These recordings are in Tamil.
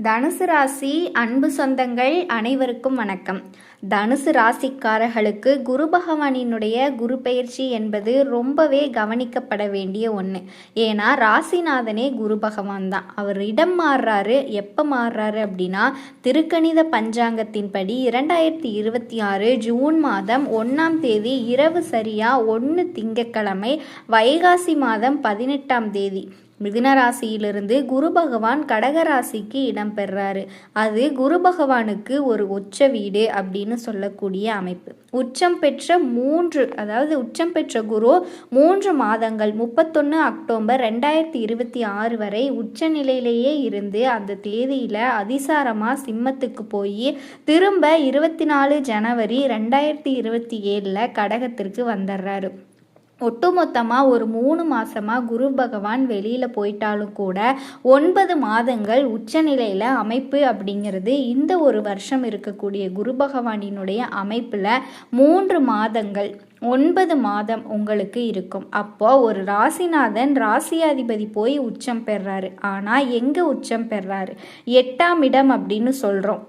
தனுசு ராசி அன்பு சொந்தங்கள் அனைவருக்கும் வணக்கம். தனுசு ராசிக்காரர்களுக்கு குரு பகவானினுடைய குரு பெயர்ச்சி என்பது ரொம்பவே கவனிக்கப்பட வேண்டிய ஒன்று. ஏன்னா ராசிநாதனே குரு பகவான் தான். அவர் இடம் மாறுறாரு. எப்போ மாறுறாரு அப்படின்னா, திருக்கணித பஞ்சாங்கத்தின்படி 2026 ஜூன் மாதம் 1ஆம் தேதி இரவு சரியா 1 திங்கட்கிழமை வைகாசி மாதம் 18ஆம் தேதி மிதுன ராசியிலிருந்து குரு பகவான் கடகராசிக்கு இடம் பெறாரு. அது குரு பகவானுக்கு ஒரு உச்ச வீடு அப்படின்னு சொல்லக்கூடிய அமைப்பு. உச்சம் பெற்ற குரு 3 மாதங்கள் 31 அக்டோபர் 2026 வரை உச்ச நிலையிலேயே இருந்து அந்த தேதியில அதிசாரமா சிம்மத்துக்கு போய் திரும்ப 24 ஜனவரி 2027 கடகத்திற்கு வந்துடுறாரு. ஒட்டுமொத்தமாக ஒரு 3 மாதமாக குரு பகவான் வெளியில் போயிட்டாலும் கூட 9 மாதங்கள் உச்சநிலையில் அமைப்பு அப்படிங்கிறது இந்த ஒரு வருஷம் இருக்கக்கூடிய குரு பகவானினுடைய அமைப்பில் 3 மாதங்கள் 9 மாதம் உங்களுக்கு இருக்கும். அப்போ ஒரு ராசிநாதன் ராசியாதிபதி போய் உச்சம் பெறாரு. ஆனால் எங்கே உச்சம் பெறாரு? 8ஆம் இடம் அப்படின்னு சொல்கிறோம்.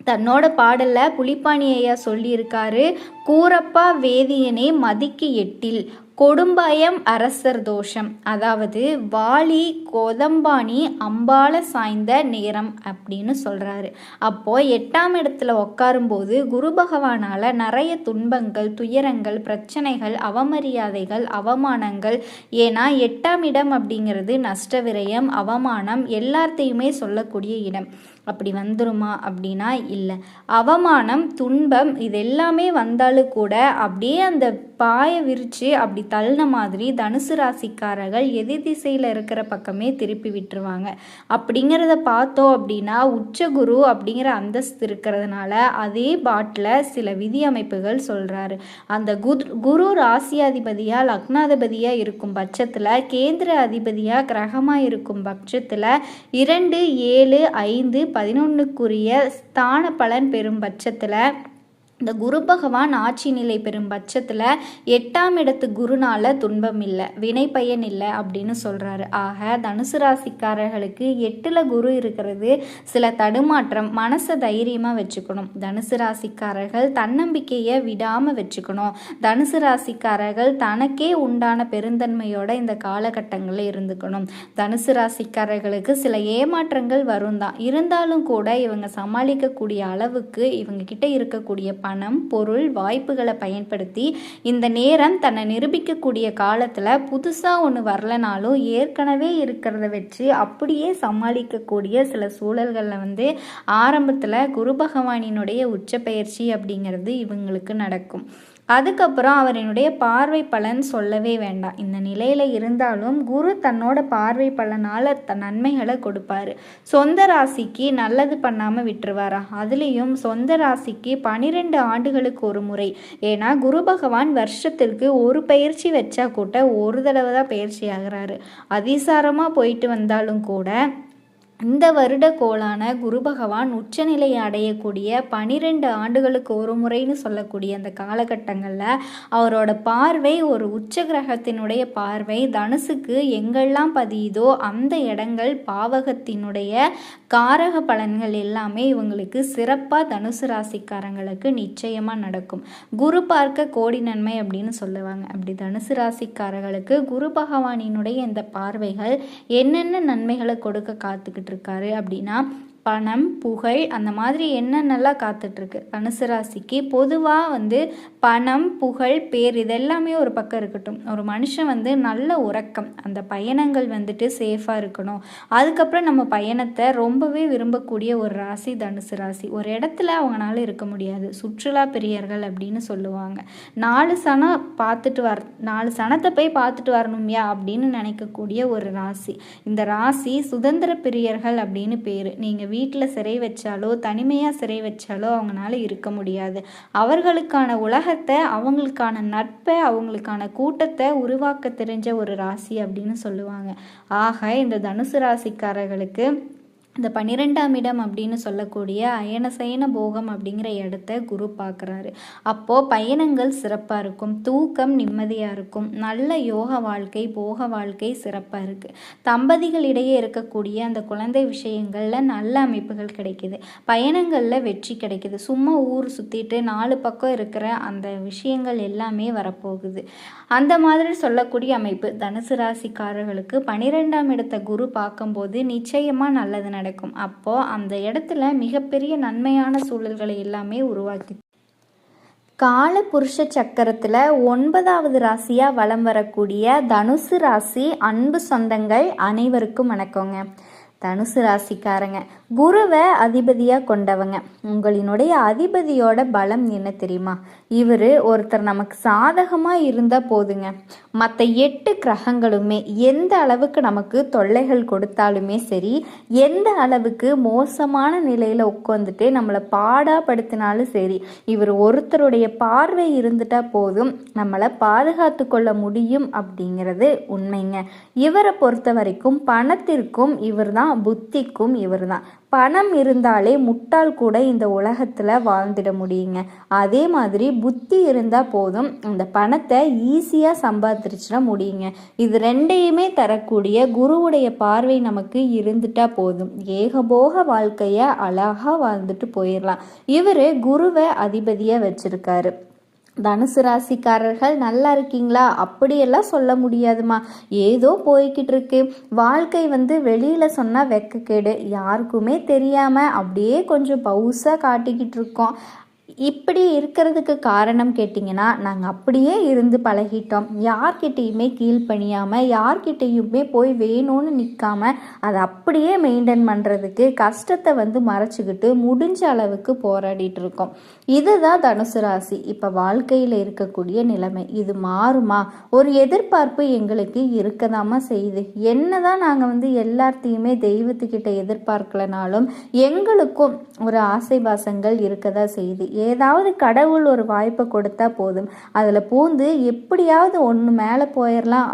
தன்னோட பாடல்ல புலிப்பாணி ஐயா சொல்லியிருக்காரு, கூரப்பா வேதியனே மதிக்கு எட்டில் கொடும்பயம் அரசர் தோஷம். அதாவது வாலி கோதம்பாணி அம்பால சாய்ந்த நேரம் அப்படின்னு சொல்கிறாரு. அப்போது 8ஆம் இடத்துல உட்காரும்போது குரு பகவானால் நிறைய துன்பங்கள், துயரங்கள், பிரச்சனைகள், அவமரியாதைகள், அவமானங்கள். ஏன்னா 8ஆம் இடம் அப்படிங்கிறது நஷ்ட விரயம், அவமானம் எல்லாத்தையுமே சொல்லக்கூடிய இடம். அப்படி வந்துருமா அப்படின்னா இல்லை. அவமானம், துன்பம் இது எல்லாமே வந்தாலும் கூட அப்படியே அந்த பாய விரித்து அப்படி தள்ளின மாதிரி தனுசு ராசிக்காரர்கள் எதிர் திசையில் இருக்கிற பக்கமே திருப்பி விட்டுருவாங்க. அப்படிங்கிறத பார்த்தோம் அப்படின்னா உச்சகுரு அப்படிங்கிற அந்தஸ்து இருக்கிறதுனால அதே பாட்டில் சில விதி அமைப்புகள் சொல்கிறாரு. அந்த குரு ராசியாதிபதியாக லக்னாதிபதியாக இருக்கும் பட்சத்தில், கேந்திர அதிபதியாக கிரகமாக இருக்கும் பட்சத்தில் 2, 7, 5, 11க்குரிய ஸ்தான பலன் பெறும் பட்சத்தில், இந்த குரு பகவான் ஆட்சி நிலை பெறும் பட்சத்தில் 8ஆம் இடத்து குருனால துன்பம் இல்லை, வினை பயன் இல்லை அப்படின்னு சொல்கிறாரு. ஆக தனுசு ராசிக்காரர்களுக்கு 8ல் குரு இருக்கிறது சில தடுமாற்றம். மனசை தைரியமாக வச்சுக்கணும். தனுசு ராசிக்காரர்கள் தன்னம்பிக்கையை விடாமல் வச்சுக்கணும். தனுசு ராசிக்காரர்கள் தனக்கே உண்டான பெருந்தன்மையோட இந்த காலகட்டங்களில் இருந்துக்கணும். தனுசு ராசிக்காரர்களுக்கு சில ஏமாற்றங்கள் வரும் தான். இருந்தாலும் கூட இவங்க சமாளிக்கக்கூடிய அளவுக்கு இவங்க கிட்ட இருக்கக்கூடிய பணம், பொருள், வாய்ப்புகளை பயன்படுத்தி இந்த நேரம் தன்னை நிரூபிக்கக்கூடிய காலத்தில் புதுசாக ஒன்று வரலனாலும் ஏற்கனவே இருக்கிறத வச்சு அப்படியே சமாளிக்கக்கூடிய சில சூழல்களில் ஆரம்பத்தில் குரு பகவானினுடைய உச்ச பயிற்சி அப்படிங்கிறது இவங்களுக்கு நடக்கும். அதுக்கப்புறம் அவரினுடைய பார்வை பலன் சொல்லவே வேண்டாம். இந்த நிலையில் இருந்தாலும் குரு தன்னோட பார்வை பலனால் நன்மைகளை கொடுப்பாரு. சொந்த ராசிக்கு நல்லது பண்ணாமல் விட்டுருவாரா? அதுலேயும் சொந்த ராசிக்கு 12 ஆண்டுகளுக்கு ஒரு முறை. ஏன்னா குரு பகவான் வருஷத்திற்கு ஒரு பயிற்சி வச்சா கூட ஒரு தடவை தான் பயிற்சி ஆகிறாரு. அதிசாரமாக போயிட்டு வந்தாலும் கூட இந்த வருட கோளான குரு பகவான் உச்சநிலையை அடையக்கூடிய 12 ஆண்டுகளுக்கு ஒரு முறைன்னு சொல்லக்கூடிய அந்த காலகட்டங்களில் அவரோட பார்வை ஒரு உச்ச கிரகத்தினுடைய பார்வை தனுசுக்கு எங்கெல்லாம் பதியுதோ அந்த இடங்கள் பாவகத்தினுடைய காரக பலன்கள் எல்லாமே இவங்களுக்கு சிறப்பாக தனுசு ராசிக்காரங்களுக்கு நிச்சயமாக நடக்கும். குரு பார்க்க கோடி நன்மை அப்படின்னு சொல்லுவாங்க. அப்படி தனுசு ராசிக்காரர்களுக்கு குரு பகவானினுடைய இந்த பார்வைகள் என்னென்ன நன்மைகளை கொடுக்க காத்துக்கிட்டு இருக்காரு அப்படின்னா, பணம், புகழ், அந்த மாதிரி என்னென்னலாம் காத்துட்ருக்கு. தனுசு ராசிக்கு பொதுவாக பணம், புகழ், பேர் இதெல்லாமே ஒரு பக்கம் இருக்கட்டும். ஒரு மனுஷன் நல்ல உறக்கம், அந்த பயணங்கள் சேஃபாக இருக்கணும். அதுக்கப்புறம் நம்ம பயணத்தை ரொம்பவே விரும்பக்கூடிய ஒரு ராசி தனுசு ராசி. ஒரு இடத்துல அவங்களால இருக்க முடியாது. சுற்றுலா பிரியர்கள் அப்படின்னு சொல்லுவாங்க. 4 சனத்தை போய் பார்த்துட்டு வரணும்யா அப்படின்னு நினைக்கக்கூடிய ஒரு ராசி. இந்த ராசி சுதந்திர பிரியர்கள் அப்படின்னு பேர். நீங்கள் வீட்டில் சிறை வச்சாலோ தனிமையாக சிறை வச்சாலோ அவங்களால இருக்க முடியாது. அவர்களுக்கான உலகத்தை, அவங்களுக்கான நட்பை, அவங்களுக்கான கூட்டத்தை உருவாக்க தெரிஞ்ச ஒரு ராசி அப்படின்னு சொல்லுவாங்க. ஆக இந்த தனுசு ராசிக்காரர்களுக்கு இந்த 12ஆம் இடம் அப்படின்னு சொல்லக்கூடிய அயனசயன போகம் அப்படிங்கிற இடத்த குரு பார்க்குறாரு. அப்போது பயணங்கள் சிறப்பாக இருக்கும், தூக்கம் நிம்மதியாக இருக்கும், நல்ல யோக வாழ்க்கை போக வாழ்க்கை சிறப்பாக இருக்குது. தம்பதிகளிடையே இருக்கக்கூடிய அந்த குழந்தை விஷயங்களில் நல்ல அமைப்புகள் கிடைக்கிது, பயணங்களில் வெற்றி கிடைக்கிது, சும்மா ஊர் சுற்றிட்டு 4 பக்கம் இருக்கிற அந்த விஷயங்கள் எல்லாமே வரப்போகுது. அந்த மாதிரி சொல்லக்கூடிய அமைப்பு தனுசு ராசிக்காரர்களுக்கு 12ஆம் இடத்தை குரு பார்க்கும்போது நிச்சயமாக நல்லது நடக்கும். அப்போது அந்த இடத்துல மிகப்பெரிய நன்மையான சூழல்களை எல்லாமே உருவாக்கி கால புருஷ சக்கரத்தில் 9வது ராசியாக வலம் வரக்கூடிய தனுசு ராசி அன்பு சொந்தங்கள் அனைவருக்கும் வணக்கங்க. தனுசு ராசிக்காரங்க குருவை அதிபதியாக கொண்டவங்க. உங்களினுடைய அதிபதியோட பலம் என்ன தெரியுமா? இவர் ஒருத்தர் நமக்கு சாதகமாக இருந்தால் போதுங்க, மற்ற 8 கிரகங்களுமே எந்த அளவுக்கு நமக்கு தொல்லைகள் கொடுத்தாலுமே சரி, எந்த அளவுக்கு மோசமான நிலையில் உட்காந்துட்டு நம்மளை பாடாப்படுத்தினாலும் சரி, இவர் ஒருத்தருடைய பார்வை இருந்துட்டால் போதும் நம்மளை பாதுகாத்து கொள்ள முடியும் அப்படிங்கிறது உண்மைங்க. இவரை பொறுத்த வரைக்கும் பணத்திற்கும் இவர் தான், புத்திக்கும் இவர் தான். பணம் இருந்தாலே முட்டாள் கூட இந்த உலகத்தில் வாழ்ந்துட முடியுங்க. அதே மாதிரி புத்தி இருந்தால் போதும் அந்த பணத்தை ஈஸியாக சம்பாதிச்சிட முடியுங்க. இது ரெண்டையுமே தரக்கூடிய குருவுடைய பார்வை நமக்கு இருந்துட்டா போதும், ஏகபோக வாழ்க்கையை அழகாக வாழ்ந்துட்டு போயிடலாம். இவர் குருவை அதிபதியாக வச்சிருக்காரு. தனுசு ராசிக்காரர்கள் நல்லா இருக்கீங்களா? அப்படியெல்லாம் சொல்ல முடியாதுமா, ஏதோ போய்கிட்டு இருக்கு வாழ்க்கை. வெளியில் சொன்னால் வெக்கக்கேடு, யாருக்குமே தெரியாமல் அப்படியே கொஞ்சம் பவுசாக காட்டிக்கிட்டு இருக்கோம். இப்படி இருக்கிறதுக்கு காரணம் கேட்டிங்கன்னா, நாங்கள் அப்படியே இருந்து பழகிட்டோம். யார்கிட்டையுமே கீழ்ப்பணியாமல், யார்கிட்டையுமே போய் வேணும்னு நிற்காம அதை அப்படியே மெயின்டைன் பண்ணுறதுக்கு கஷ்டத்தை மறைச்சிக்கிட்டு முடிஞ்ச அளவுக்கு போராடிட்டு இருக்கோம். இதுதான் தனுசு ராசி இப்போ வாழ்க்கையில் இருக்கக்கூடிய நிலைமை. இது மாறுமா? ஒரு எதிர்பார்ப்பு எங்களுக்கு இருக்கதாமா செய்யுது. என்னதான் நாங்கள் எல்லாத்தையுமே தெய்வத்துக்கிட்ட எதிர்பார்க்கலனாலும் எங்களுக்கும் ஒரு ஆசை பாசங்கள் இருக்கதா செய்யுது. ஏதாவது கடவுள் ஒரு வாய்ப்பை கொடுத்தா போதும், அதில் பூந்து எப்படியாவது ஒன்று மேலே போயிடலாம்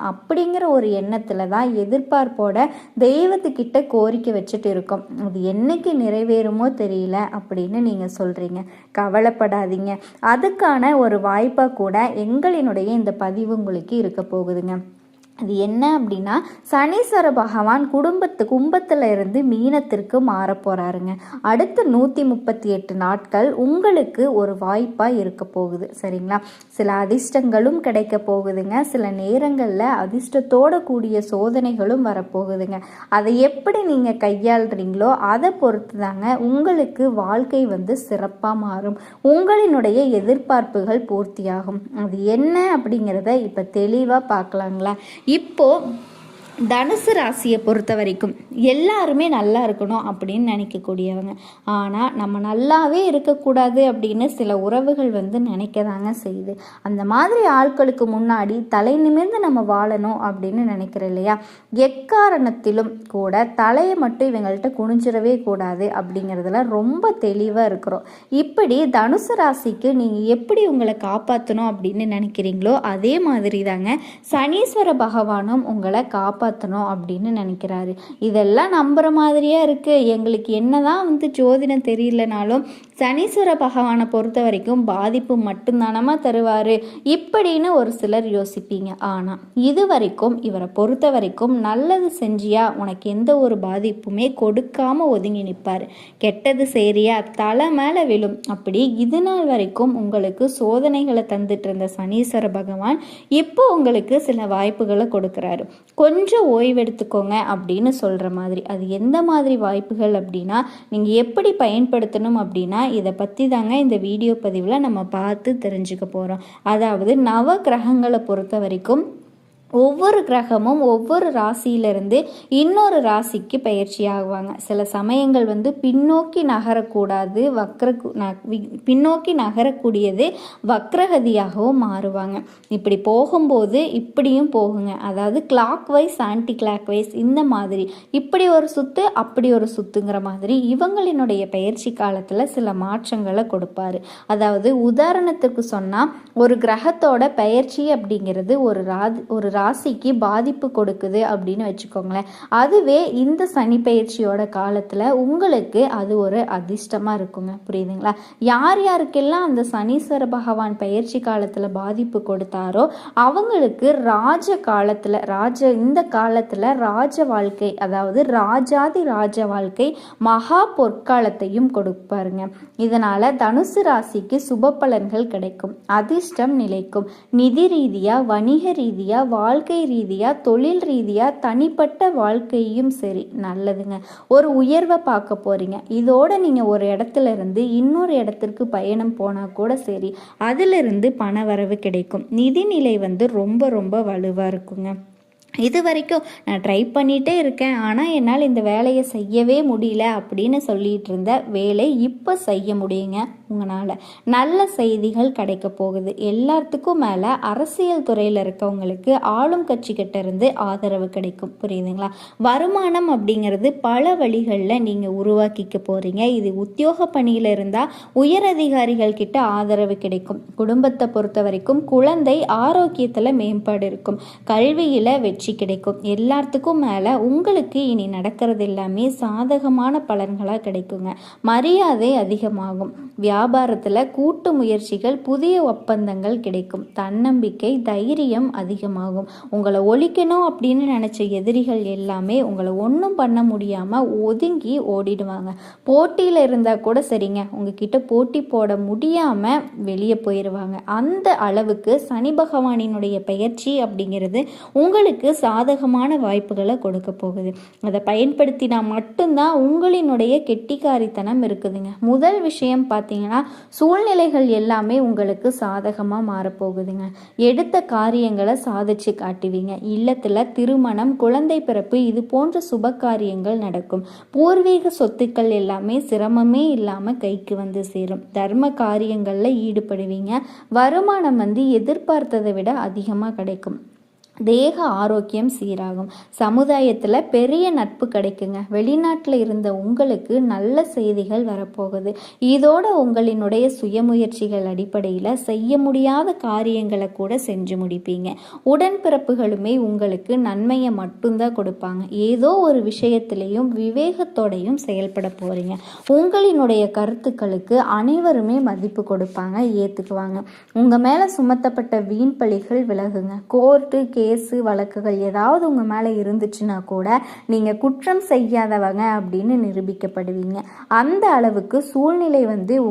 அப்படிங்கிற ஒரு எண்ணத்தில் தான் எதிர்பார்ப்போட தெய்வத்துக்கிட்ட கோரிக்கை வச்சுட்டு இருக்கோம். அது என்னைக்கு நிறைவேறுமோ தெரியல அப்படின்னு நீங்கள் சொல்கிறீங்க. கவலைப்படாதீங்க, அதுக்கான ஒரு வாய்ப்பாக கூட எங்களினுடைய இந்த பதிவு உங்களுக்கு இருக்க போகுதுங்க. அது என்ன அப்படின்னா, சனீஸ்வர பகவான் கும்பத்தில் இருந்து மீனத்திற்கு மாற போகிறாருங்க. அடுத்த 138 நாட்கள் உங்களுக்கு ஒரு வாய்ப்பாக இருக்க போகுது. சரிங்களா? சில அதிர்ஷ்டங்களும் கிடைக்க போகுதுங்க. சில நேரங்களில் அதிர்ஷ்டத்தோட கூடிய சோதனைகளும் வரப்போகுதுங்க. அதை எப்படி நீங்கள் கையாளுறீங்களோ அதை பொறுத்து தாங்க உங்களுக்கு வாழ்க்கை சிறப்பாக மாறும், உங்களினுடைய எதிர்பார்ப்புகள் பூர்த்தியாகும். அது என்ன அப்படிங்கிறத இப்போ தெளிவாக பார்க்கலாங்களா? இப்போ தனுசு ராசியை பொறுத்த வரைக்கும் எல்லாருமே நல்லா இருக்கணும் அப்படின்னு நினைக்கக்கூடியவங்க. ஆனால் நம்ம நல்லாவே இருக்கக்கூடாது அப்படின்னு சில உறவுகள் நினைக்கதாங்க செய்யுது. அந்த மாதிரி ஆட்களுக்கு முன்னாடி தலை நிமிர்ந்து நம்ம வாழணும் அப்படின்னு நினைக்கிறோம் இல்லையா? எக்காரணத்திலும் கூட தலையை மட்டும் இவங்கள்ட்ட குனிஞ்சிடவே கூடாது அப்படிங்கிறதுல ரொம்ப தெளிவாக இருக்கிறோம். இப்படி தனுசு ராசிக்கு நீங்கள் எப்படி உங்களை காப்பாற்றணும் அப்படின்னு நினைக்கிறீங்களோ அதே மாதிரி தாங்க சனீஸ்வர பகவானும் உங்களை காப்பாற்றணும் அப்படின்னு நினைக்கிறாரு. இதெல்லாம் நம்புற மாதிரியா இருக்கு, எங்களுக்கு என்னதான் ஜோதிடம் தெரியலனாலும் சனீஸ்வர பகவானை பொறுத்த வரைக்கும் பாதிப்பு மட்டும்தானமா தருவாரு இப்படின்னு ஒரு சிலர் யோசிப்பீங்க. ஆனா இது வரைக்கும் இவரை பொறுத்த வரைக்கும் நல்லது செஞ்சியா உனக்கு எந்த ஒரு பாதிப்புமே கொடுக்காம ஒதுங்கி நிற்பாரு. கெட்டது சரியா தலை மேல விழும். அப்படி இது நாள் வரைக்கும் உங்களுக்கு சோதனைகளை தந்துட்டு இருந்த சனீஸ்வர பகவான் இப்போ உங்களுக்கு சில வாய்ப்புகளை கொடுக்குறாரு. கொஞ்சம் ஓய்வெடுத்துக்கோங்க அப்படின்னு சொல்கிற மாதிரி. அது எந்த மாதிரி வாய்ப்புகள் அப்படின்னா, நீங்கள் எப்படி பயன்படுத்தணும் அப்படின்னா இதை பற்றி தாங்க இந்த வீடியோ பதிவில் நம்ம பார்த்து தெரிஞ்சுக்க போகிறோம். அதாவது நவ கிரகங்களை பொறுத்த வரைக்கும் ஒவ்வொரு கிரகமும் ஒவ்வொரு ராசியிலிருந்து இன்னொரு ராசிக்கு பயிற்சி ஆகுவாங்க. சில சமயங்கள் பின்னோக்கி நகரக்கூடாது, பின்னோக்கி நகரக்கூடியது வக்ரகதியாகவும் மாறுவாங்க. இப்படி போகும்போது இப்படியும் போகுங்க. அதாவது clockwise anticlockwise இந்த மாதிரி இப்படி ஒரு சுத்து அப்படி ஒரு சுத்துங்கிற மாதிரி இவங்களினுடைய பயிற்சி காலத்தில் சில மாற்றங்களை கொடுப்பாரு. அதாவது உதாரணத்துக்கு சொன்னால் ஒரு கிரகத்தோட பயிற்சி அப்படிங்கிறது ஒரு ராசிக்கு பாதிப்பு கொடுக்குது அப்படின்னு வச்சுக்கோங்களேன். அதுவே இந்த சனி பயிற்சியோட காலத்தில் உங்களுக்கு அது ஒரு அதிர்ஷ்டமாக இருக்குங்க. புரியுதுங்களா? யார் யாருக்கெல்லாம் அந்த சனீஸ்வர பகவான் பயிற்சி காலத்தில் பாதிப்பு கொடுத்தாரோ அவங்களுக்கு இந்த காலத்தில் ராஜ வாழ்க்கை, அதாவது ராஜாதி ராஜ வாழ்க்கை, மகா பொற்காலத்தையும் கொடுப்பாருங்க. இதனால தனுசு ராசிக்கு சுப பலன்கள் கிடைக்கும், அதிர்ஷ்டம் நிலைக்கும். நிதி ரீதியா, வணிக ரீதியா, வாழ்க்கை ரீதியா, தொழில் ரீதியா, தனிப்பட்ட வாழ்க்கையும் சரி நல்லதுங்க. ஒரு உயர்வை பார்க்க போறீங்க. இதோட நீங்க ஒரு இடத்துல இருந்து இன்னொரு இடத்திற்கு பயணம் போனா கூட சரி, அதிலிருந்து பண வரவு கிடைக்கும். நிதிநிலை ரொம்ப ரொம்ப வலுவா இருக்குங்க. இது வரைக்கும் நான் ட்ரை பண்ணிகிட்டே இருக்கேன், ஆனால் என்னால் இந்த வேலையை செய்யவே முடியல அப்படின்னு சொல்லிட்டு இருந்த வேலை இப்போ செய்ய முடியுங்க. உங்களால் நல்ல செய்திகள் கிடைக்க போகுது. எல்லாத்துக்கும் மேலே அரசியல் துறையில் இருக்கவங்களுக்கு ஆளும் கட்சிக்கிட்ட இருந்து ஆதரவு கிடைக்கும். புரியுதுங்களா? வருமானம் அப்படிங்கிறது பல வழிகளில் நீங்கள் உருவாக்கிக்க போகிறீங்க. இது உத்தியோக பணியில் இருந்தால் உயர் அதிகாரிகள் கிட்ட ஆதரவு கிடைக்கும். குடும்பத்தை பொறுத்த வரைக்கும் குழந்தை ஆரோக்கியத்தில் மேம்பாடு இருக்கும். கல்வியில் வெற்றி கிடைக்கும். எல்லாத்துக்கும் மேல உங்களுக்கு இனி நடக்கிறது எல்லாமே சாதகமான பலன்களா கிடைக்குங்க. மரியாதை அதிகமாகும். வியாபாரத்துல கூட்டு முயற்சிகள், புதிய ஒப்பந்தங்கள் கிடைக்கும். தன்னம்பிக்கை, தைரியம் அதிகமாகும். உங்களை ஒழிக்கணும் அப்படின்னு நினைச்ச எதிரிகள் எல்லாமே உங்களை ஒன்றும் பண்ண முடியாம ஒதுங்கி ஓடிடுவாங்க. போட்டியில இருந்தா கூட சரிங்க, உங்ககிட்ட போட்டி போட முடியாம வெளியே போயிடுவாங்க. அந்த அளவுக்கு சனி பகவானினுடைய பெயர்ச்சி அப்படிங்கிறது உங்களுக்கு சாதகமான வாய்ப்புகளை கொடுக்க போகுது. அதை பயன்படுத்தினா மட்டும்தான் உங்களினுடைய கெட்டிக்காரித்தனம் இருக்குதுங்க. முதல் விஷயம் பார்த்தீங்கன்னா, சூழ்நிலைகள் எல்லாமே உங்களுக்கு சாதகமாக மாறப்போகுதுங்க. எடுத்த காரியங்களை சாதிச்சு காட்டுவீங்க. இல்லத்தில் திருமணம், குழந்தை பிறப்பு, இது போன்ற சுப காரியங்கள் நடக்கும். பூர்வீக சொத்துக்கள் எல்லாமே சிரமமே இல்லாமல் கைக்கு வந்து சேரும். தர்ம காரியங்களில் ஈடுபடுவீங்க. வருமானம் எதிர்பார்த்ததை விட அதிகமாக கிடைக்கும். தேக ஆரோக்கியம் சீராகும். சமுதாயத்தில் பெரிய நட்பு கிடைக்குங்க. வெளிநாட்டில் இருந்த உங்களுக்கு நல்ல செய்திகள் வரப்போகுது. இதோட உங்களினுடைய சுயமுயற்சிகள் அடிப்படையில் செய்ய முடியாத காரியங்களை கூட செஞ்சு முடிப்பீங்க. உடன்பிறப்புகளுமே உங்களுக்கு நன்மையை மட்டும்தான் கொடுப்பாங்க. ஏதோ ஒரு விஷயத்திலையும் விவேகத்தோடையும் செயல்பட போறீங்க. உங்களினுடைய கருத்துக்களுக்கு அனைவருமே மதிப்பு கொடுப்பாங்க, ஏற்றுக்குவாங்க. உங்கள் மேலே சுமத்தப்பட்ட வீண் பழிகள் விலகுங்க. கோர்ட்டு கேஸு வழக்குகள் ஏதாவது உங்கள் மேலே இருந்துச்சுன்னா கூட நீங்கள் குற்றம் செய்யாதவங்க அப்படின்னு நிரூபிக்கப்படுவீங்க. அந்த அளவுக்கு சூழ்நிலை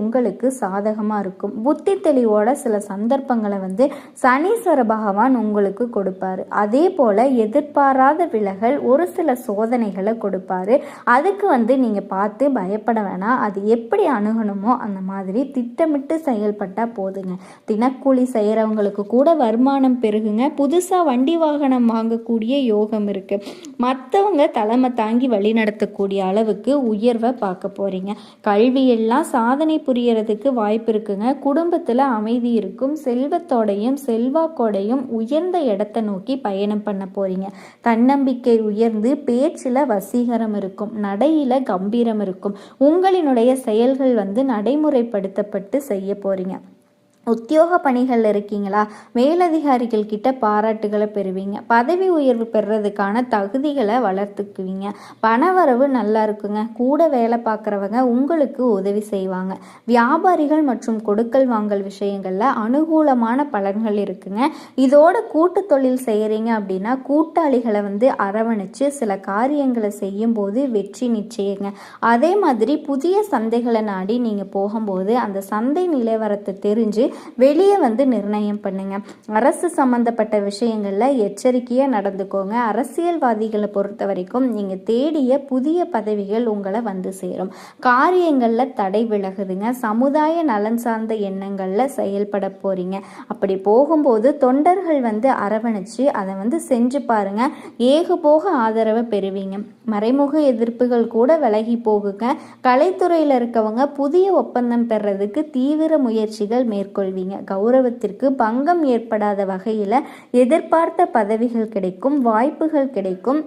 உங்களுக்கு சாதகமாக இருக்கும். புத்தி தெளிவோட சில சந்தர்ப்பங்களை சனீஸ்வர பகவான் உங்களுக்கு கொடுப்பாரு. அதே போல் எதிர்பாராத விலகல், ஒரு சில சோதனைகளை கொடுப்பாரு. அதுக்கு நீங்கள் பார்த்து பயப்பட வேணாம். அது எப்படி அணுகணுமோ அந்த மாதிரி திட்டமிட்டு செயல்பட்டால் போதுங்க. தினக்கூலி செய்கிறவங்களுக்கு கூட வருமானம் பெருகுங்க. புதுசாக வண்டி வாகனம் வாங்கக்கூடிய யோகம் இருக்கு. மற்றவங்க தலைமை தாங்கி வழி நடத்தக்கூடிய அளவுக்கு உயர்வை பார்க்க போறீங்க. கல்வியெல்லாம் சாதனை புரியறதுக்கு வாய்ப்பு இருக்குங்க. குடும்பத்தில் அமைதி இருக்கும். செல்வத்தோடையும் செல்வாக்கோடையும் உயர்ந்த இடத்தை நோக்கி பயணம் பண்ண போறீங்க. தன்னம்பிக்கை உயர்ந்து பேச்சில் வசீகரம் இருக்கும். நடையில கம்பீரம் இருக்கும். உங்களினுடைய செயல்கள் நடைமுறைப்படுத்தப்பட்டு செய்ய போறீங்க. உத்தியோக பணிகள் இருக்கீங்களா? மேலதிகாரிகள் கிட்ட பாராட்டுகளை பெறுவீங்க. பதவி உயர்வு பெறுறதுக்கான தகுதிகளை வளர்த்துக்குவீங்க. பணவரவு நல்லா இருக்குங்க. கூட வேலை பார்க்குறவங்க உங்களுக்கு உதவி செய்வாங்க. வியாபாரிகள் மற்றும் கொடுக்கல் வாங்கல் விஷயங்களில் அனுகூலமான பலன்கள் இருக்குங்க. இதோட கூட்டு தொழில் செய்கிறீங்க அப்படின்னா கூட்டாளிகளை அரவணைச்சு சில காரியங்களை செய்யும் போது வெற்றி நிச்சயங்க. அதே மாதிரி புதிய சந்தைகளை நாடி நீங்கள் போகும்போது அந்த சந்தை நிலவரத்தை தெரிஞ்சு வெளியே நிர்ணயம் பண்ணுங்க. அரசு சம்பந்தப்பட்ட விஷயங்கள்ல எச்சரிக்கையா நடந்துக்கோங்க. அரசியல்வாதிகளை பொறுத்த வரைக்கும் நீங்க தேடிய புதிய பதவிகள் உங்களை சேரும். காரியங்கள்ல தடை விலகுதுங்க. சமுதாய நலன் சார்ந்த எண்ணங்கள்ல செயல்பட போறீங்க. அப்படி போகும்போது தொண்டர்கள் அரவணைச்சு அதை செஞ்சு பாருங்க. ஏகபோக ஆதரவை பெறுவீங்க. மறைமுக எதிர்ப்புகள் கூட விலகி போகுங்க. கலைத்துறையில் இருக்கவங்க புதிய ஒப்பந்தம் பெறதுக்கு தீவிர முயற்சிகள் மேற்கொள்வீங்க. கௌரவத்திற்கு பங்கம் ஏற்படாத வகையில் எதிர்பார்த்த பதவிகள் கிடைக்கும், வாய்ப்புகள் கிடைக்கும்.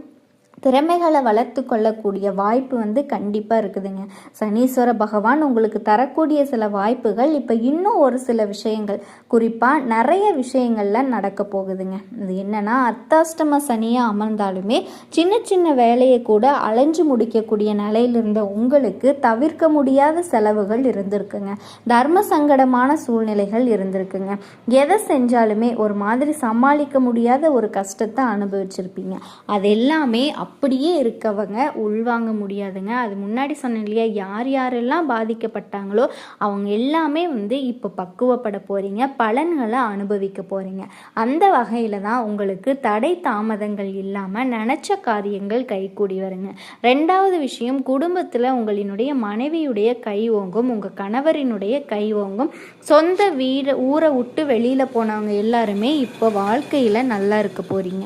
திறமைகளை வளர்த்து கொள்ளக்கூடிய வாய்ப்பு கண்டிப்பாக இருக்குதுங்க. சனீஸ்வர பகவான் உங்களுக்கு தரக்கூடிய சில வாய்ப்புகள் இப்போ இன்னும் ஒரு சில விஷயங்கள், குறிப்பாக நிறைய விஷயங்கள்ல நடக்க போகுதுங்க. இது என்னன்னா, அர்த்தாஷ்டம சனியாக அமர்ந்தாலுமே சின்ன சின்ன வேலையை கூட அலைஞ்சு முடிக்கக்கூடிய நிலையில் இருந்த உங்களுக்கு தவிர்க்க முடியாத செலவுகள் இருந்திருக்குங்க. தர்ம சங்கடமான சூழ்நிலைகள் இருந்திருக்குங்க. எதை செஞ்சாலுமே ஒரு மாதிரி சமாளிக்க முடியாத ஒரு கஷ்டத்தை அனுபவிச்சிருப்பீங்க. அது எல்லாமே அப்படியே இருக்கவங்க உள்வாங்க முடியாதுங்க. அது முன்னாடி சொன்னேன் இல்லையா, யார் யாரெல்லாம் பாதிக்கப்பட்டாங்களோ அவங்க எல்லாமே இப்போ பக்குவப்பட போகிறீங்க, பலன்களை அனுபவிக்க போகிறீங்க. அந்த வகையில் தான் உங்களுக்கு தடை தாமதங்கள் இல்லாமல் நினச்ச காரியங்கள் கைகூடி வருங்க. ரெண்டாவது விஷயம், குடும்பத்தில் உங்களினுடைய மனைவியுடைய கை ஓங்கும், உங்கள் கணவரினுடைய கை ஓங்கும். சொந்த ஊரை விட்டு வெளியில் போனவங்க எல்லாருமே இப்போ வாழ்க்கையில் நல்லா இருக்க போகிறீங்க.